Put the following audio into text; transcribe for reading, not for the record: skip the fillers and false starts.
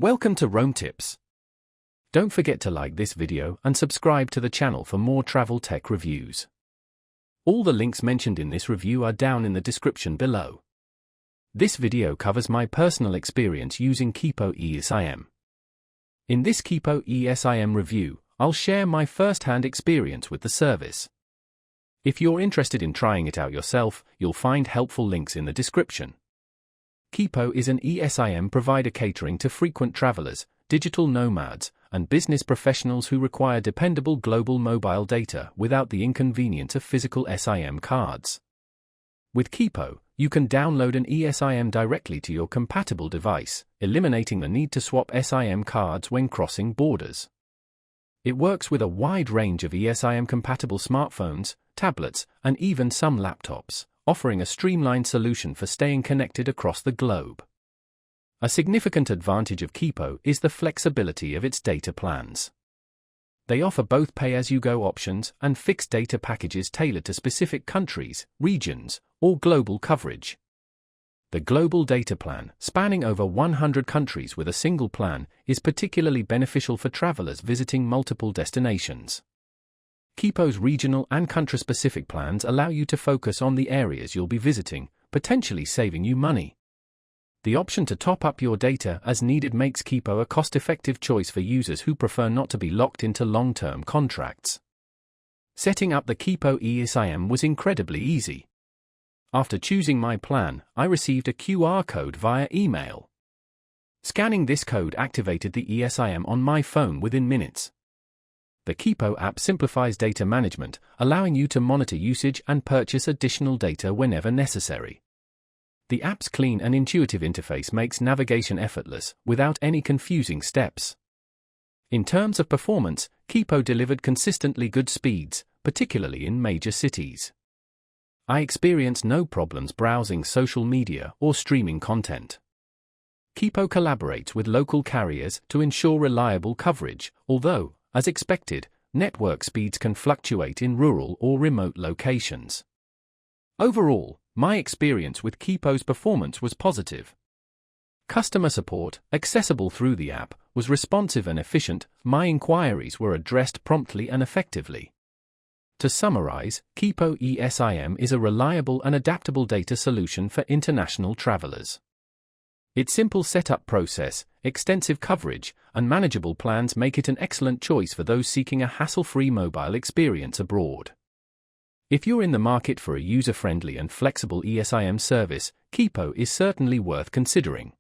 Welcome to Rome Tips. Don't forget to like this video and subscribe to the channel for more travel tech reviews. All the links mentioned in this review are down in the description below. This video covers my personal experience using Keepgo eSIM. In this Keepgo eSIM review, I'll share my first-hand experience with the service. If you're interested in trying it out yourself, you'll find helpful links in the description. Keepgo is an eSIM provider catering to frequent travelers, digital nomads, and business professionals who require dependable global mobile data without the inconvenience of physical SIM cards. With Keepgo, you can download an eSIM directly to your compatible device, eliminating the need to swap SIM cards when crossing borders. It works with a wide range of eSIM-compatible smartphones, tablets, and even some laptops, offering a streamlined solution for staying connected across the globe. A significant advantage of Keepgo is the flexibility of its data plans. They offer both pay-as-you-go options and fixed data packages tailored to specific countries, regions, or global coverage. The global data plan, spanning over 100 countries with a single plan, is particularly beneficial for travelers visiting multiple destinations. Keepgo's regional and country-specific plans allow you to focus on the areas you'll be visiting, potentially saving you money. The option to top up your data as needed makes Keepgo a cost-effective choice for users who prefer not to be locked into long-term contracts. Setting up the Keepgo eSIM was incredibly easy. After choosing my plan, I received a QR code via email. Scanning this code activated the eSIM on my phone within minutes. The Keepgo app simplifies data management, allowing you to monitor usage and purchase additional data whenever necessary. The app's clean and intuitive interface makes navigation effortless, without any confusing steps. In terms of performance, Keepgo delivered consistently good speeds, particularly in major cities. I experienced no problems browsing social media or streaming content. Keepgo collaborates with local carriers to ensure reliable coverage, although, as expected, network speeds can fluctuate in rural or remote locations. Overall, my experience with Keepgo's performance was positive. Customer support, accessible through the app, was responsive and efficient. My inquiries were addressed promptly and effectively. To summarize, Keepgo eSIM is a reliable and adaptable data solution for international travelers. Its simple setup process, extensive coverage, and manageable plans make it an excellent choice for those seeking a hassle-free mobile experience abroad. If you're in the market for a user-friendly and flexible eSIM service, Keepgo is certainly worth considering.